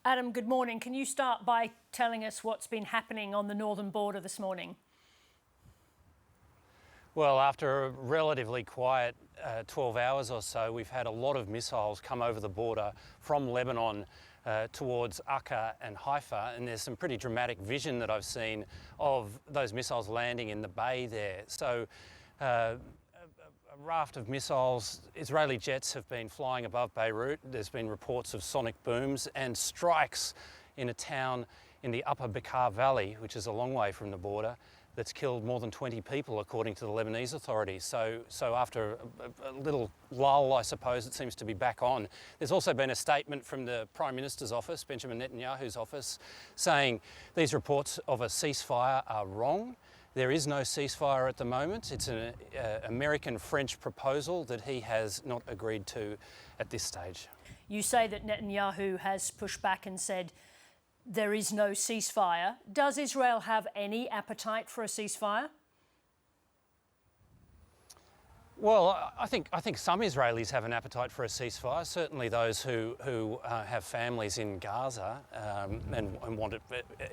Adam, good morning. Can you start by telling us what's been happening on the northern border this morning? Well, after a relatively quiet 12 hours or so, we've had a lot of missiles come over the border from Lebanon towards Akka and Haifa, and there's some pretty dramatic vision that I've seen of those missiles landing in the bay there. So a raft of missiles, Israeli jets have been flying above Beirut. There's been reports of sonic booms and strikes in a town in the upper Bekaa Valley, which is a long way from the border, that's killed more than 20 people, according to the Lebanese authorities. So after a little lull, I suppose, it seems to be back on. There's also been a statement from the Prime Minister's office, Benjamin Netanyahu's office, saying these reports of a ceasefire are wrong. There is no ceasefire at the moment. It's an American-French proposal that he has not agreed to at this stage. You say that Netanyahu has pushed back and said there is no ceasefire. Does Israel have any appetite for a ceasefire? Well, I think some Israelis have an appetite for a ceasefire. Certainly those who have families in Gaza and want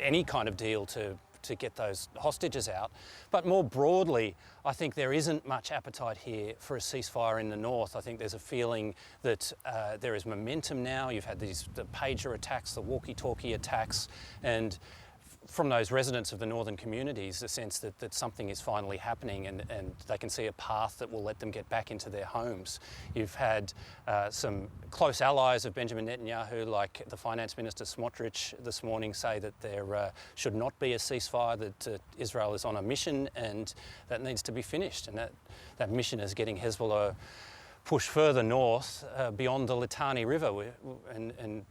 any kind of deal to get those hostages out. But more broadly, I think there isn't much appetite here for a ceasefire in the north. I think there's a feeling that there is momentum now. You've had the pager attacks, the walkie-talkie attacks, and from those residents of the northern communities, the sense that something is finally happening and they can see a path that will let them get back into their homes. You've had some close allies of Benjamin Netanyahu, like the Finance Minister Smotrich this morning, say that there should not be a ceasefire, that Israel is on a mission and that needs to be finished. And that mission is getting Hezbollah pushed further north beyond the Litani River and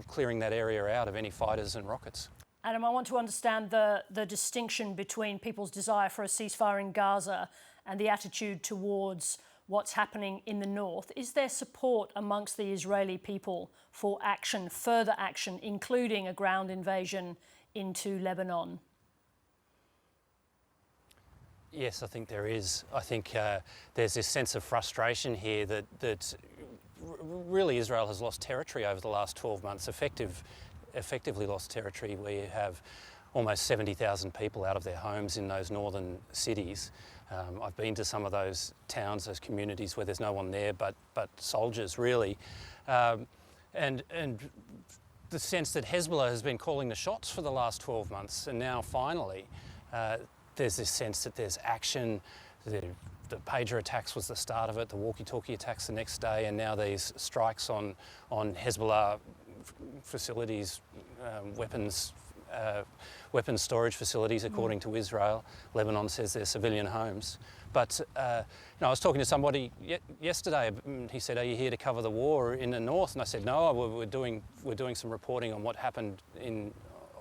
clearing that area out of any fighters and rockets. Adam, I want to understand the distinction between people's desire for a ceasefire in Gaza and the attitude towards what's happening in the north. Is there support amongst the Israeli people for action, further action, including a ground invasion into Lebanon? Yes, I think there is. I think there's this sense of frustration here that really Israel has lost territory over the last 12 months, effectively lost territory, where you have almost 70,000 people out of their homes in those northern cities. I've been to some of those towns, those communities where there's no one there but soldiers, really. And the sense that Hezbollah has been calling the shots for the last 12 months, and now finally there's this sense that there's action. The pager attacks was the start of it, the walkie-talkie attacks the next day, and now these strikes on Hezbollah facilities, weapons storage facilities, according to Israel. Lebanon says they're civilian homes. But I was talking to somebody yesterday. He said, "Are you here to cover the war in the north?" And I said, "No, we're doing some reporting on what happened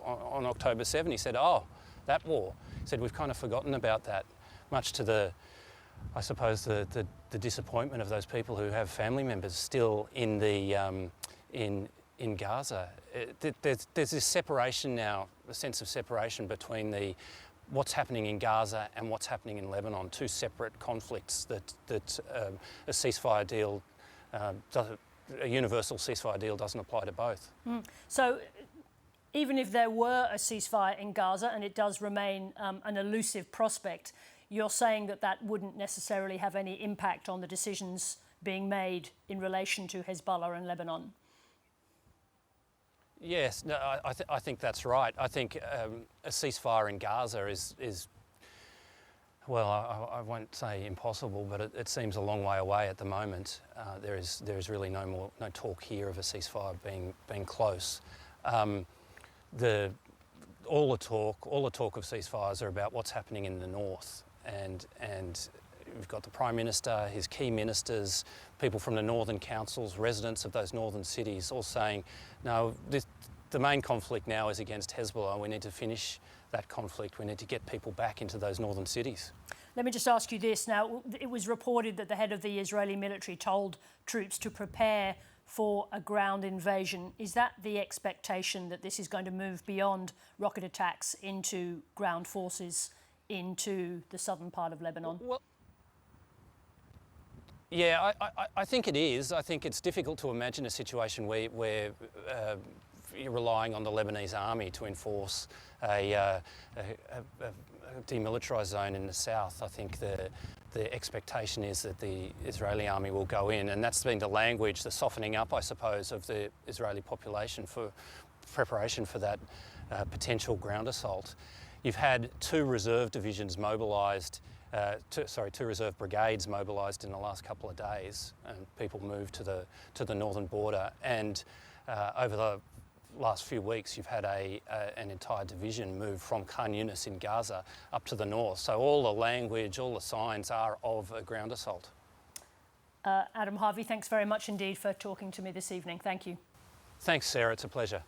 on October 7." He said, "Oh, that war." He said, "We've kind of forgotten about that," much to I suppose the disappointment of those people who have family members still in Gaza. There's this separation now, a sense of separation between what's happening in Gaza and what's happening in Lebanon, two separate conflicts that a ceasefire deal, a universal ceasefire deal doesn't apply to both. So even if there were a ceasefire in Gaza, and it does remain an elusive prospect, you're saying that wouldn't necessarily have any impact on the decisions being made in relation to Hezbollah and Lebanon? Yes, no, I think that's right. I think a ceasefire in Gaza is well, I won't say impossible, but it seems a long way away at the moment. There is really no talk here of a ceasefire being close. All the talk of ceasefires are about what's happening in the north, and we've got the Prime Minister, his key ministers, people from the northern councils, residents of those northern cities, all saying, no, the main conflict now is against Hezbollah. We need to finish that conflict. We need to get people back into those northern cities. Let me just ask you this. Now, it was reported that the head of the Israeli military told troops to prepare for a ground invasion. Is that the expectation, that this is going to move beyond rocket attacks into ground forces into the southern part of Lebanon? Well, yeah, I think it is. I think it's difficult to imagine a situation where you're relying on the Lebanese army to enforce a demilitarised zone in the south. I think the expectation is that the Israeli army will go in, and that's been the language, the softening up, I suppose, of the Israeli population for preparation for that potential ground assault. You've had two reserve divisions mobilised, two reserve brigades mobilised in the last couple of days, and people moved to the northern border. And over the last few weeks, you've had an entire division move from Khan Yunis in Gaza up to the north. So all the language, all the signs are of a ground assault. Adam Harvey, thanks very much indeed for talking to me this evening. Thank you. Thanks, Sarah. It's a pleasure.